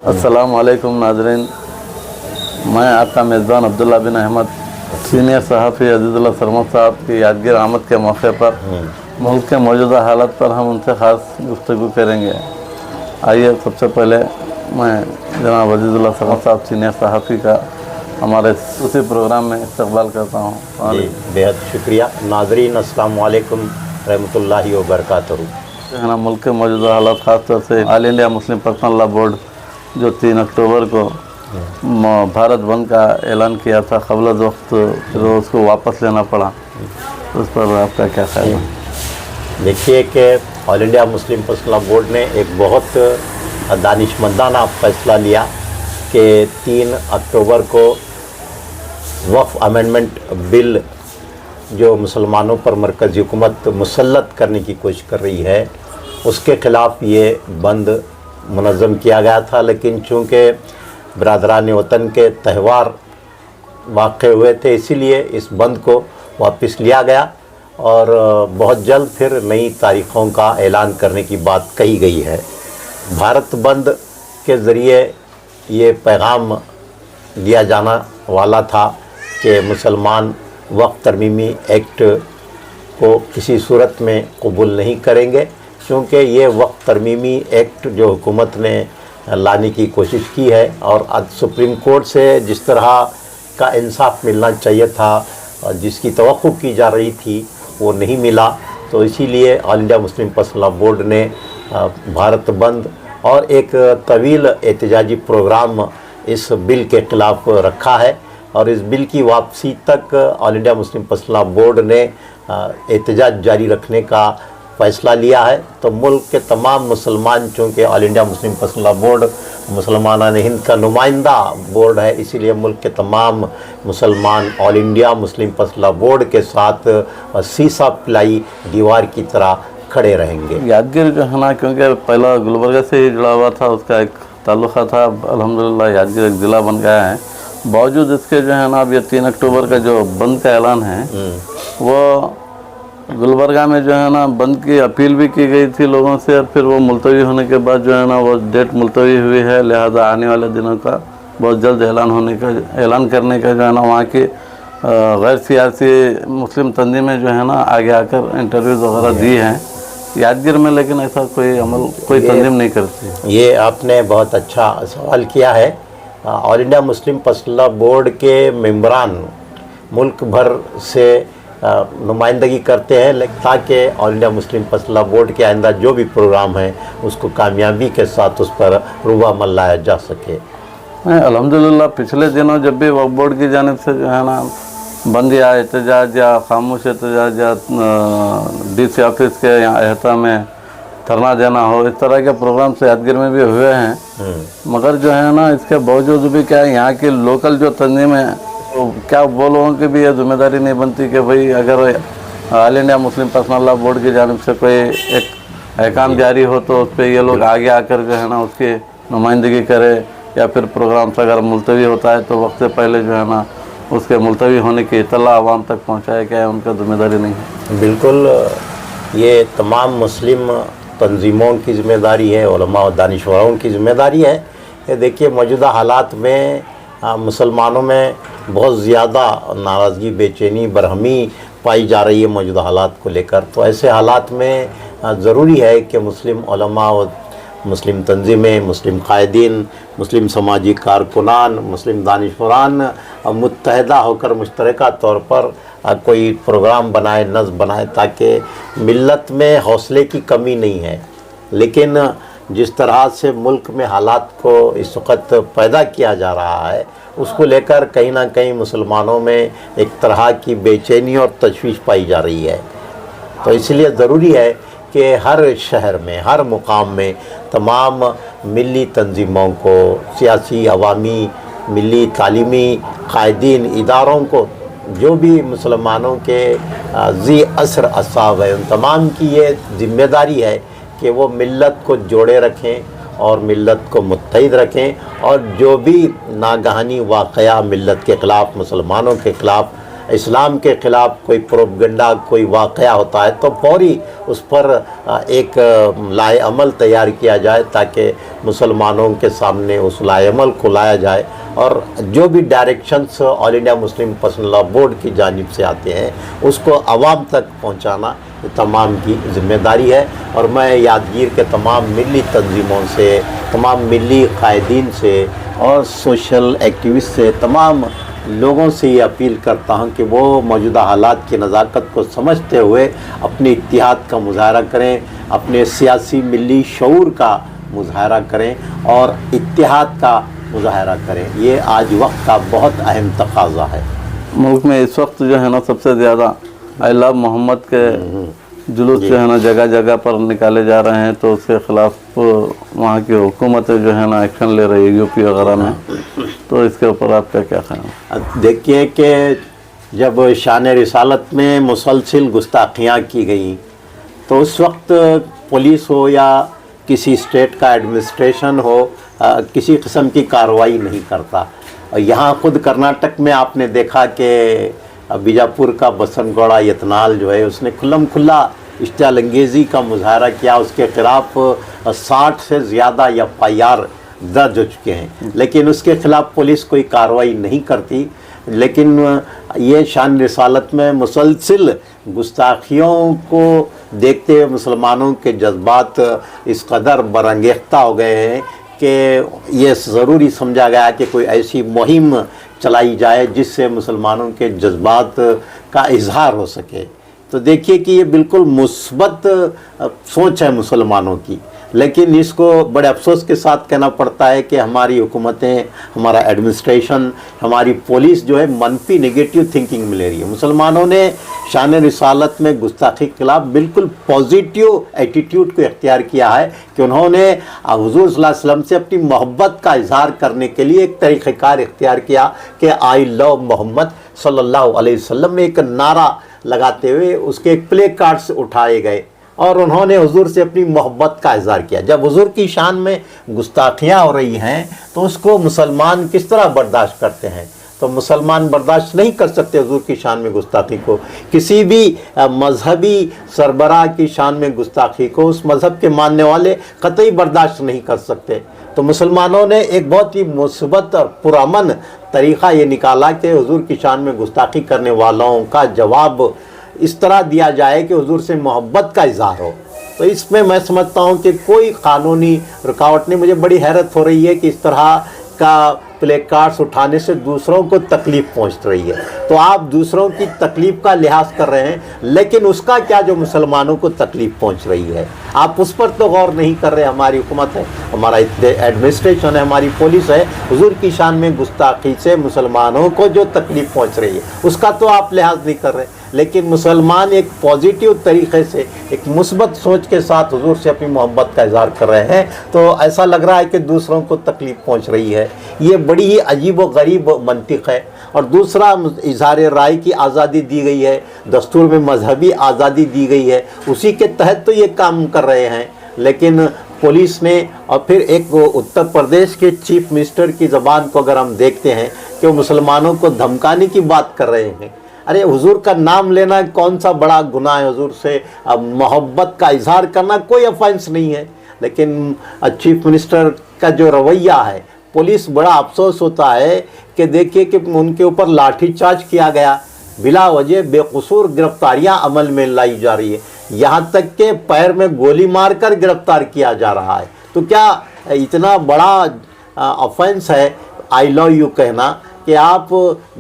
अस्सलाम वालेकुम नाजरीन, मैं आपका मेज़बान अब्दुल्ला बिन अहमद सीनियर सहाफ़ी अज़ीज़ुल्लाह सरमद साहब की यादगार आमद के मौके पर मुल्क के मौजूदा हालत पर हम उनसे ख़ास गुफ्तगू करेंगे। आइए सबसे पहले मैं जनाब अज़ीज़ुल्लाह सरमद साहब सीनियर सहाफ़ी का हमारे उसी प्रोग्राम में इस्तक़बाल करता हूँ। जी बेहद शुक्रिया। नाज़रीन अस्सलाम वालेकुम रहमतुल्लाहि व बरकातहू। है ना, मुल्क के मौजूदा हालत ख़ास तौर से all India Muslim personal law board जो 3 अक्टूबर को भारत बंद का ऐलान किया था क़ब्ल वक्त, फिर उसको वापस लेना पड़ा, उस पर आपका क्या ख्याल है? देखिए कि all India Muslim personal law board ने एक बहुत दानिशमंदाना फ़ैसला लिया कि 3 अक्टूबर को वक्फ़ अमेंडमेंट बिल जो मुसलमानों पर मरकज़ी हुकूमत मुसल्लत करने की कोशिश कर रही है, उसके ख़िलाफ़ ये बंद मुनज़्ज़म किया गया था। लेकिन चूँकि बरादरान वतन के त्यौहार वाक़ हुए थे, इसीलिए इस बंद को वापस लिया गया और बहुत जल्द फिर नई तारीख़ों का ऐलान करने की बात कही गई है। भारत बंद के ज़रिए ये पैगाम दिया जाना वाला था कि मुसलमान वक्फ़ तरमीमी एक्ट को किसी सूरत में कबूल नहीं करेंगे, क्योंकि ये वक्फ़ तरमीमी एक्ट जो हुकूमत ने लाने की कोशिश की है और आज सुप्रीम कोर्ट से जिस तरह का इंसाफ मिलना चाहिए था और जिसकी तवक्कुह की जा रही थी वो नहीं मिला, तो इसीलिए all India Muslim personal law board ने भारत बंद और एक तवील एहतजाजी प्रोग्राम इस बिल के ख़िलाफ़ रखा है। और इस बिल की वापसी तक all India Muslim personal law board ने एहतजाज जारी रखने का फ़ैसला लिया है। तो मुल्क के तमाम मुसलमान, चूँकि all India Muslim personal law board मुसलमान हिंद का नुमाइंदा बोर्ड है, इसीलिए मुल्क के तमाम मुसलमान all India Muslim personal law board के साथ सीसा पिलाई दीवार की तरह खड़े रहेंगे। यादगिर जो है ना, क्योंकि पहला गुलबर्गा से ही जुड़ा हुआ था, उसका एक ताल्लुक़ा था, अल्हम्दुलिल्लाह यादगिर एक ज़िला बन गया है। बावजूद इसके जो है ना, अब ये 3 अक्टूबर का जो बंद का ऐलान है, वो गुलबर्गा में जो है ना बंद की अपील भी की गई थी लोगों से, और फिर वो मुलतवी होने के बाद जो है ना वो डेट मुलतवी हुई है। लिहाजा आने वाले दिनों का बहुत जल्द ऐलान करने का जो है ना वहाँ की गैर सियासी मुस्लिम तंजीमें जो है ना आगे आकर इंटरव्यूज़ वगैरह दी हैं यादगिर में, लेकिन ऐसा कोई अमल कोई तंजीम नहीं करती। ये आपने बहुत अच्छा सवाल किया है। All India Muslim personal law board के मेंबरान मुल्क भर से नुमाइंदगी करते हैं ताकि all India Muslim personal law board के आइंदा जो भी प्रोग्राम है उसको कामयाबी के साथ उस पर रुबामल लाया जा सके। अल्हम्दुलिल्लाह पिछले दिनों जब भी वक्फ बोर्ड की जानिब से जो है ना बंद या एहतजाज या खामोश एहतजाज या DC ऑफिस के या अहता में धरना देना हो, इस तरह के प्रोग्राम से यादगिर में भी हुए हैं, मगर जो है ना इसके बावजूद भी क्या है, यहाँ की लोकल जो तंजीम है, तो क्या वो लोगों की भी ये जिम्मेदारी नहीं बनती कि भाई अगर all India Muslim personal law board की जानिब से कोई एक अहकाम जारी हो तो उस पर ये लोग आगे आकर जो है ना उसकी नुमाइंदगी करे, या फिर प्रोग्राम से अगर मुलतवी होता है तो वक्त से पहले जो है ना उसके मुलतवी होने की इत्तला आवाम तक पहुँचाए, क्या है उनका जिम्मेदारी नहीं है? बिल्कुल, ये तमाम मुस्लिम तंजीमों की ज़िम्मेदारी है, उलमा और दानिशवरों की ज़िम्मेदारी है। ये देखिए मौजूदा हालात में मुसलमानों में बहुत ज़्यादा नाराज़गी, बेचैनी, बरहमी पाई जा रही है मौजूदा हालात को लेकर। तो ऐसे हालात में ज़रूरी है कि मुस्लिम उलमा और मुस्लिम तंजीमें, मुस्लिम कायदीन, मुस्लिम समाजी कारकुनान, मुस्लिम दानिशवरान मुत्तहदा होकर मुश्तरका तौर पर कोई प्रोग्राम बनाए, नज़्म बनाए, ताकि मिल्लत में हौसले की कमी नहीं है। लेकिन जिस तरह से मुल्क में हालात को इस वक्त पैदा किया जा रहा है, उसको लेकर कहीं ना कहीं मुसलमानों में एक तरह की बेचैनी और तशवीश पाई जा रही है। तो इसलिए ज़रूरी है कि हर शहर में, हर मुकाम में तमाम मिली तंजीमों को, सियासी, अवामी, मिली तालीमी कायदीन इदारों को, जो भी मुसलमानों के ज़ी असर असाब है, उन तमाम की ये ज़िम्मेदारी है कि वो मिल्लत को जोड़े रखें और मिल्लत को मुत्तहिद रखें, और जो भी नागहानी वाक़या मिल्लत के ख़िलाफ़, मुसलमानों के ख़िलाफ़ اسلام کے خلاف کوئی پروپگنڈا کوئی واقعہ ہوتا ہے تو فوری اس پر ایک لائحہ عمل تیار کیا جائے تاکہ مسلمانوں کے سامنے اس لائحہ عمل کو لایا جائے، اور جو بھی directions all India Muslim personal law board کی جانب سے آتے ہیں اس کو عوام تک پہنچانا تمام کی ذمہ داری ہے۔ اور میں یادگیر کے تمام ملی تنظیموں سے، تمام ملی قائدین سے اور سوشل ایکٹیوسٹ سے، تمام لوگوں سے یہ اپیل کرتا ہوں کہ وہ موجودہ حالات کی نزاکت کو سمجھتے ہوئے اپنے اتحاد کا مظاہرہ کریں، اپنے سیاسی ملی شعور کا مظاہرہ کریں اور اتحاد کا مظاہرہ کریں۔ یہ آج وقت کا بہت اہم تقاضا ہے۔ ملک میں اس وقت جو ہے نا سب سے زیادہ آئی لو محمد کے جلوس جو ہے نا جگہ جگہ پر نکالے جا رہے ہیں، تو اس کے خلاف وہاں کی حکومتیں جو ہے نا ایکشن لے رہی ہے یو پی وغیرہ میں، تو اس کے اوپر آپ کا کیا خیال ہے؟ دیکھیے کہ جب شان رسالت میں مسلسل گستاخیاں کی گئیں تو اس وقت پولیس ہو یا کسی اسٹیٹ کا ایڈمنسٹریشن ہو کسی قسم کی کارروائی نہیں کرتا۔ یہاں خود کرناٹک میں آپ نے دیکھا کہ بیجاپور کا بسن گوڑا یتنال جو ہے اس نے کھلم کھلا اشتعال انگیزی کا مظاہرہ کیا، اس کے خلاف 60 سے زیادہ FIR درج ہو چکے ہیں، لیکن اس کے خلاف پولیس کوئی کارروائی نہیں کرتی۔ لیکن یہ شان رسالت میں مسلسل گستاخیوں کو دیکھتے ہوئے مسلمانوں کے جذبات اس قدر برانگیختہ ہو گئے ہیں کہ یہ ضروری سمجھا گیا کہ کوئی ایسی مہم چلائی جائے جس سے مسلمانوں کے جذبات کا اظہار ہو سکے۔ تو دیکھیے کہ یہ بالکل مثبت سوچ ہے مسلمانوں کی، لیکن اس کو بڑے افسوس کے ساتھ کہنا پڑتا ہے کہ ہماری حکومتیں، ہمارا ایڈمنسٹریشن، ہماری پولیس جو ہے منفی نگیٹیو تھنکنگ میں لے رہی ہے۔ مسلمانوں نے شان رسالت میں گستاخی کے خلاف بالکل پازیٹیو ایٹیٹیوڈ کو اختیار کیا ہے کہ انہوں نے حضور صلی اللہ علیہ وسلم سے اپنی محبت کا اظہار کرنے کے لیے ایک طریقہ کار اختیار کیا کہ آئی لو محمد صلی اللہ علیہ وسلم میں ایک نعرہ لگاتے ہوئے اس کے ایک پلے کارڈز اٹھائے گئے اور انہوں نے حضور سے اپنی محبت کا اظہار کیا۔ جب حضور کی شان میں گستاخیاں ہو رہی ہیں تو اس کو مسلمان کس طرح برداشت کرتے ہیں؟ تو مسلمان برداشت نہیں کر سکتے حضور کی شان میں گستاخی کو، کسی بھی مذہبی سربراہ کی شان میں گستاخی کو اس مذہب کے ماننے والے قطعی برداشت نہیں کر سکتے۔ تو مسلمانوں نے ایک بہت ہی مثبت اور پرامن طریقہ یہ نکالا کہ حضور کی شان میں گستاخی کرنے والوں کا جواب اس طرح دیا جائے کہ حضور سے محبت کا اظہار ہو۔ تو اس میں سمجھتا ہوں کہ کوئی قانونی رکاوٹ نہیں۔ مجھے بڑی حیرت ہو رہی ہے کہ اس طرح کا پلے کارڈز اٹھانے سے دوسروں کو تکلیف پہنچ رہی ہے۔ تو آپ دوسروں کی تکلیف کا لحاظ کر رہے ہیں، لیکن اس کا کیا جو مسلمانوں کو تکلیف پہنچ رہی ہے آپ اس پر تو غور نہیں کر رہے۔ ہماری حکومت ہے، ہمارا ایڈمنسٹریشن ہے، ہماری پولیس ہے، حضور کی شان میں گستاخی سے مسلمانوں کو جو تکلیف پہنچ رہی ہے اس کا تو آپ لحاظ نہیں کر رہے۔ لیکن مسلمان ایک پازیٹیو طریقے سے، ایک مثبت سوچ کے ساتھ حضور سے اپنی محبت کا اظہار کر رہے ہیں، تو ایسا لگ رہا ہے کہ دوسروں کو تکلیف پہنچ رہی ہے۔ یہ بڑی ہی عجیب و غریب منطق ہے۔ اور دوسرا، اظہار رائے کی آزادی دی گئی ہے، دستور میں مذہبی آزادی دی گئی ہے، اسی کے تحت تو یہ کام کر رہے ہیں۔ لیکن پولیس نے، اور پھر ایک اتر پردیش کے چیف منسٹر کی زبان کو اگر ہم دیکھتے ہیں کہ وہ مسلمانوں کو دھمکانے کی بات کر رہے ہیں۔ ارے حضور کا نام لینا کون سا بڑا گناہ ہے؟ حضور سے محبت کا اظہار کرنا کوئی افینس نہیں ہے، لیکن چیف منسٹر کا جو رویہ ہے، پولیس بڑا افسوس ہوتا ہے کہ دیکھیے کہ ان کے اوپر لاٹھی چارج کیا گیا، بلا وجہ بے قصور گرفتاریاں عمل میں لائی جا رہی ہے، یہاں تک کہ پیر میں گولی مار کر گرفتار کیا جا رہا ہے۔ تو کیا اتنا بڑا افینس ہے آئی لو یو کہنا کہ آپ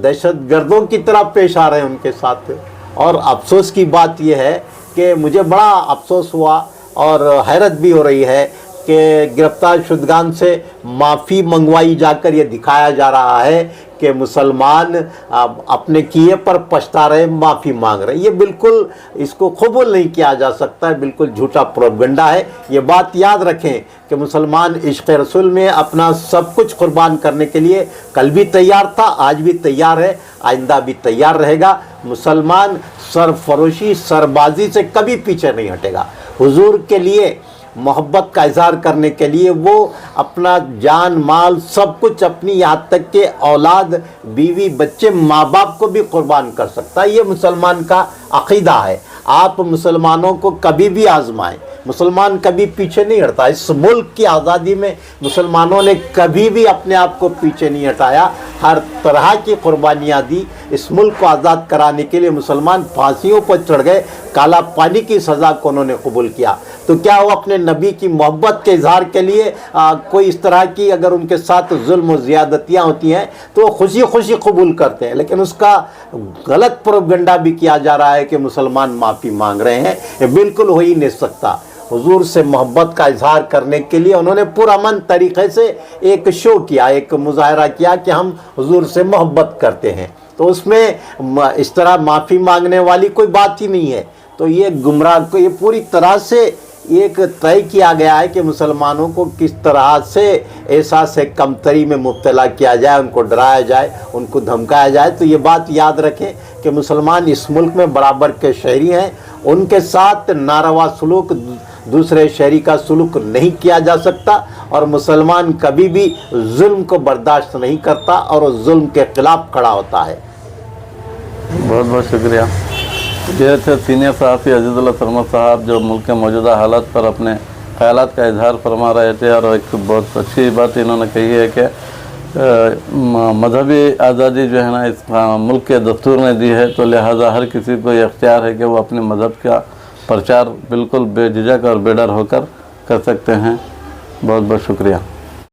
دہشت گردوں کی طرح پیش آ رہے ہیں ان کے ساتھ؟ اور افسوس کی بات یہ ہے کہ مجھے بڑا افسوس ہوا اور حیرت بھی ہو رہی ہے کہ گرفتار شدگان سے معافی منگوائی جا کر یہ دکھایا جا رہا ہے کہ مسلمان اپنے کیے پر پچھتا رہے، معافی مانگ رہے۔ یہ بالکل اس کو قبول نہیں کیا جا سکتا ہے، بالکل جھوٹا پروپیگنڈا ہے۔ یہ بات یاد رکھیں کہ مسلمان عشق رسول میں اپنا سب کچھ قربان کرنے کے لیے کل بھی تیار تھا، آج بھی تیار ہے، آئندہ بھی تیار رہے گا۔ مسلمان سرفروشی، سربازی سے کبھی پیچھے نہیں ہٹے گا۔ حضور کے لیے मोहब्बत का इजहार करने के लिए वो अपना जान माल सब कुछ अपनी, यहाँ तक के औलाद बीवी बच्चे माँ बाप को भी कुर्बान कर सकता है। ये मुसलमान का अक़ीदा है। आप मुसलमानों को कभी भी आजमाएं, मुसलमान कभी पीछे नहीं हटता। इस मुल्क की आज़ादी में मुसलमानों ने कभी भी अपने आप को पीछे नहीं हटाया, हर तरह की कुर्बानियाँ दी। इस मुल्क को आज़ाद कराने के लिए मुसलमान फांसियों पर चढ़ गए, काला पानी की सज़ा को उन्होंने कबूल किया। तो क्या वो अपने नबी की मोहब्बत के इजहार के लिए कोई इस तरह की अगर उनके साथ जुल्म और ज़्यादतियाँ होती हैं तो वो खुशी खुशी कबूल करते हैं, लेकिन उसका गलत प्रोपगंडा भी किया जा रहा है कि मुसलमान माफ़ी मांग रहे हैं। ये बिल्कुल हो ही नहीं सकता। हुजूर से मोहब्बत का इजहार करने के लिए उन्होंने पुरअमन तरीक़े से एक शो किया, एक मुजाहरा किया कि हम हुजूर से मोहब्बत करते हैं। तो उसमें इस तरह माफ़ी मांगने वाली कोई बात ही नहीं है। तो ये गुमराह को ये पूरी तरह से एक तय किया गया है कि मुसलमानों को किस तरह से एहसास कमतरी में मुब्तला किया जाए, उनको डराया जाए, उनको धमकाया जाए। तो ये बात याद रखें कि मुसलमान इस मुल्क में बराबर के शहरी हैं, उनके साथ नारवा सलूक, दूसरे शहरी का सलूक नहीं किया जा सकता, और मुसलमान कभी भी जुल्म को बर्दाश्त नहीं करता और उस जुल्म के ख़िलाफ़ खड़ा होता है। बहुत बहुत शुक्रिया। ये थे सीनियर सहाफ़ी अज़ीज़ुल्लाह सरमद साहब, जो मुल्क के मौजूदा हालात पर अपने ख़यालात का इजहार फरमा रहे थे। और एक बहुत अच्छी बात इन्होंने कही है कि मजहबी आज़ादी जो है ना इस मुल्क के दस्तूर ने दी है, तो लिहाजा हर किसी को ये अख्तियार है कि वो अपने मज़हब का प्रचार बिल्कुल बेझिझक और बेडर होकर कर सकते हैं। बहुत बहुत शुक्रिया।